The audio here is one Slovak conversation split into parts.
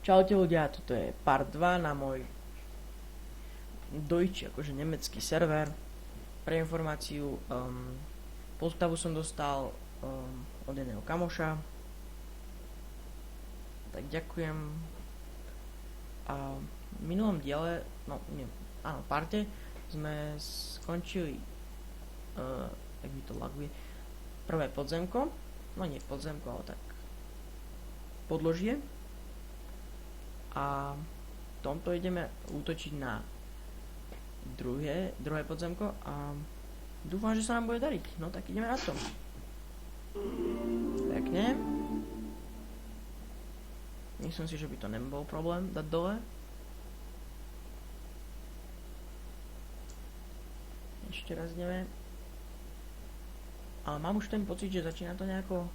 Čaute ľudia, toto je part 2 na môj Deutsch, akože nemecký server. Pre informáciu, postavu som dostal od jedného kamoša. Tak ďakujem. A v minulom diele, parte, sme skončili, jak by to laguje, prvé podzemko. No nie podzemko, ale tak podložie. A v tomto ideme útočiť na druhé podzemko a dúfam, že sa nám bude dariť. No tak ideme na to. Pekne. Myslím si, že by to nebol problém dať dole. Ešte raz ideme. Ale mám už ten pocit, že začína to nejako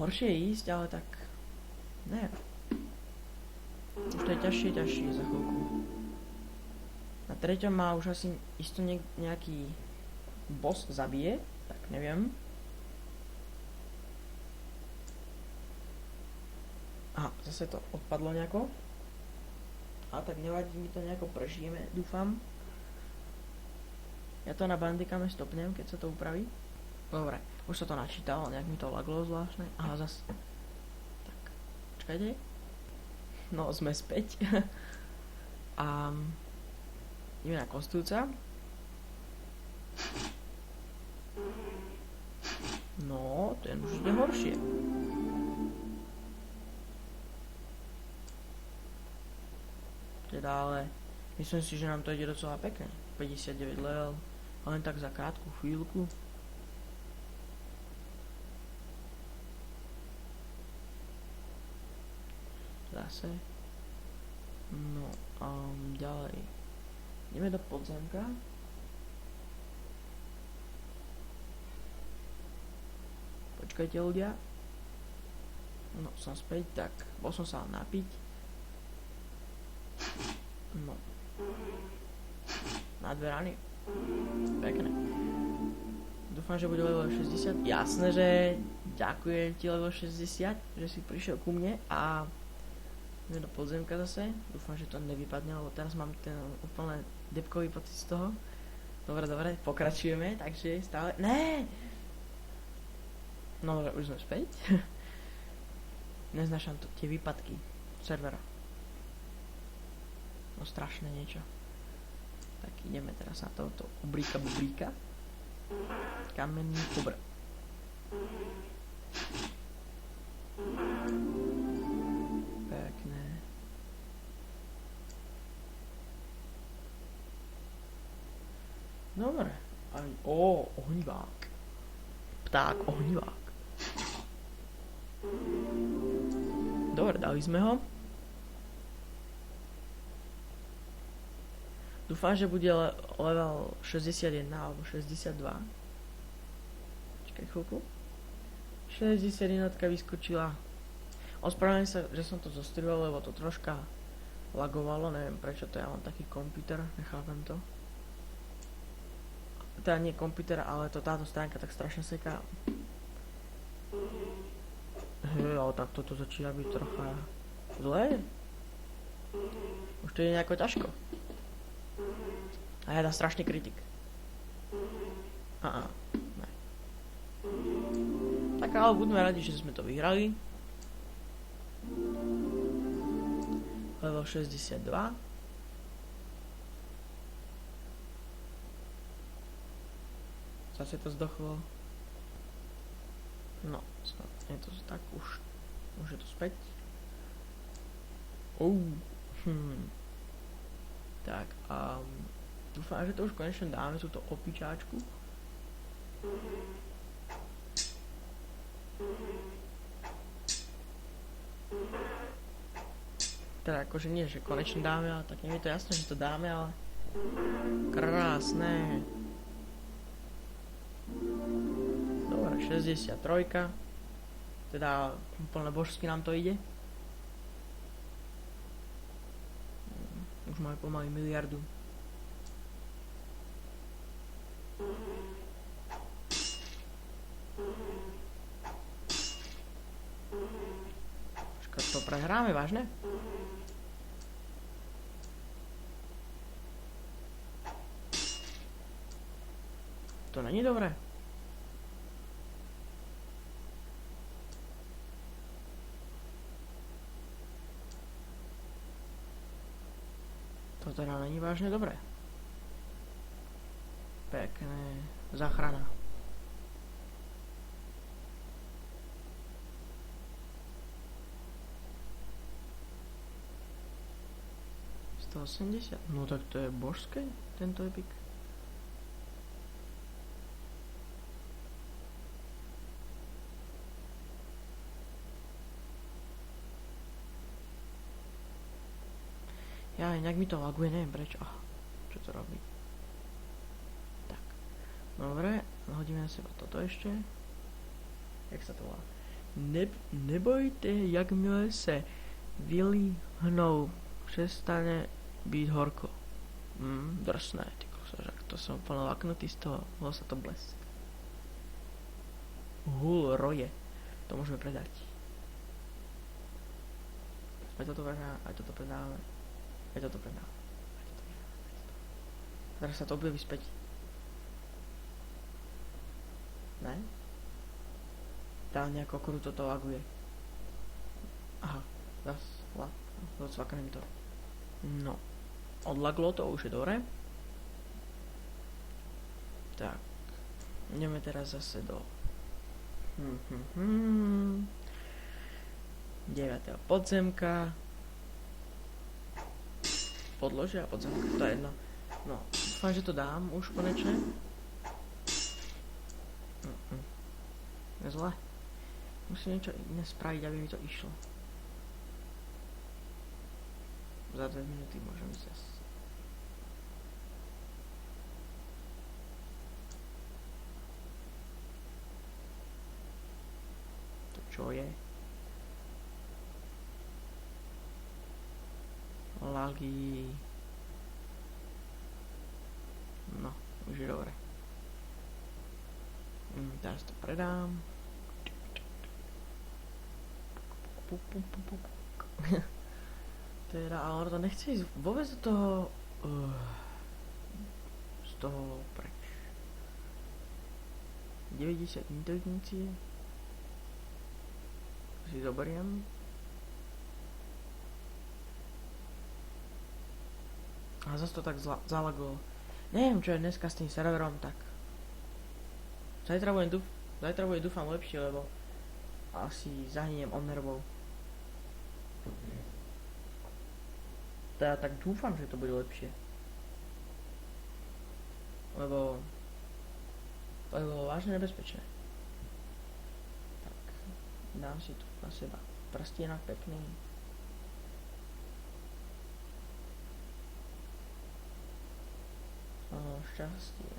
horšie ísť, ale tak neviem. Už to je ťažšie za chvíľku. Na treťom má už asi isto nejaký boss zabije, tak neviem. Aha, zase to odpadlo nejako. A tak nevadí, my to nejako prežijeme, dúfam. Ja to na bandikame stopnem, keď sa to upraví. Dobre, už sa to načítalo, nejak mi to laglo zvláštne. Aha, zase. Tak, počkajte. No, sme späť. A ideme na kostúca. No, ten už ide horšie. Teda ale myslím si, že nám to ide docela pekne. 59 level, len tak za krátku chvíľku. Zase. No a ďalej. Ideme do podzemka. Počkajte ľudia. No, som späť, tak bol som sa napiť. No. Na dve rany. Pekne. Dúfam, že bude level 60. Jasné, že ďakujem ti level 60, že si prišiel ku mne a ideme do podzemka zase. Dúfam, že to nevypadne, lebo teraz mám ten úplne depkový pocit z toho. Dobre, pokračujeme, takže stále... Né! No, už sme späť. Neznášam to, tie výpadky servera. No strašné niečo. Tak ideme teraz na toto bubríka. Kamenný obr. Pekné. Dobre. Ohnivák. Pták ohnivák. Dobre, dali sme ho. Dúfam, že bude level 61 alebo 62. Čakaj chvíľku. 61 vyskočila. Ospravedlňujem sa, že som to zostrihol, lebo to troška lagovalo. Neviem prečo to, ja mám taký počítač, nechápem to. Teda nie počítač, ale to táto stránka tak strašne seká. Ale tak toto začína byť trocha zlé. Už to je nejako ťažko. A ja dám strašný kritik. Ne. Tak ale budeme radi, že sme to vyhrali. Level 62. Zase to zdochlo. No, je to tak už. Už je to späť. Tak a dúfam, že to už konečne dáme túto opičáčku. Teda akože nie, že konečne dáme, ale tak nie je to jasné, že to dáme, ale krásne. Dobre, 63. Teda úplne božsky nám to ide. Už máme pomaly miliardu. Počkaj, to prehráme, vážne? To není dobré. To teda není vážne dobré. Pekné. Záchrana. $180. No tak to je božské, tento epik. Ja, inak mi to laguje, neviem prečo. Čo to robí? Tak. Dobre, hodíme na seba toto ešte. Jak sa to volá? Nebojte, jakmile se vylíhnou, přestane byť horko. Drsné, ty kosožak. To som úplne laknutý z toho. Bolo sa to blesk. Hul roje. To môžeme predať. Aj toto predávame. Aj toto predávame. Teraz sa to objaví späť. Ne? Tá nejako kruto to laguje. Aha, docvaknem to. No, odlaglo to, už je dobre. Tak, ideme teraz zase do 9. podzemka. Podložia a podzemka, to je jedno. No, dúfam, že to dám už konečne. Je zle. Musím niečo iné spraviť, aby mi to išlo. Za 2 minúty môžem ísť zase. To čo je? Lagy. No, už je dobre. Teraz to predám. Teda, ale to nechce ísť vôbec do toho... z toho preč. 90 inteligencie. Si zoberiem. A zase to tak zalagovalo. Neviem, čo je dneska s tým serverom, tak... Zajtra bude dúfam lepšie, lebo... asi zahyniem od nervov. Teda tak dúfam, že to bude lepšie. Lebo... to je bolo vážne nebezpečné. Tak... dám si tu na seba prstienok pekný. Šťastie.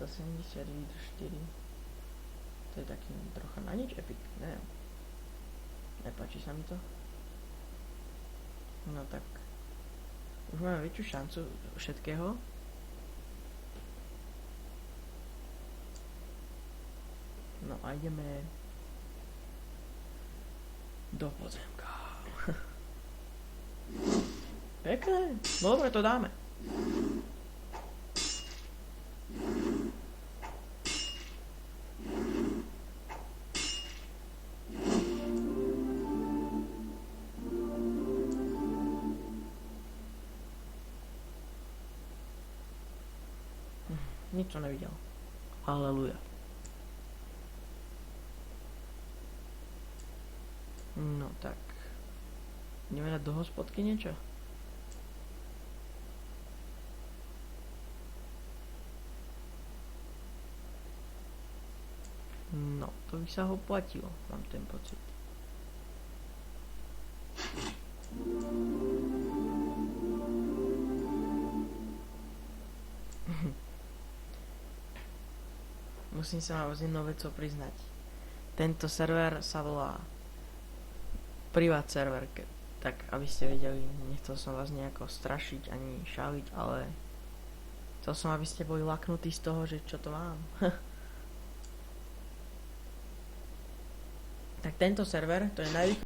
170 výdrž 4. To je taký trocha na nič epic, neviem. Nepáči sa mi to. No tak. Už máme väčšiu šancu všetkého. No a ideme do podzemka. Pekné. Dobre, to dáme. Nič to nevidel. Haleluja. No tak. Ideme dať do hospodky niečo? No, to by sa ho platilo, mám ten pocit. Musím sa vám z jednou vecou priznať. Tento server sa volá Privát server, tak aby ste vedeli, nechcel som vás nejako strašiť ani šaliť, ale chcel som, aby ste boli laknutí z toho, že čo to mám. tak tento server, to je najrýchlejší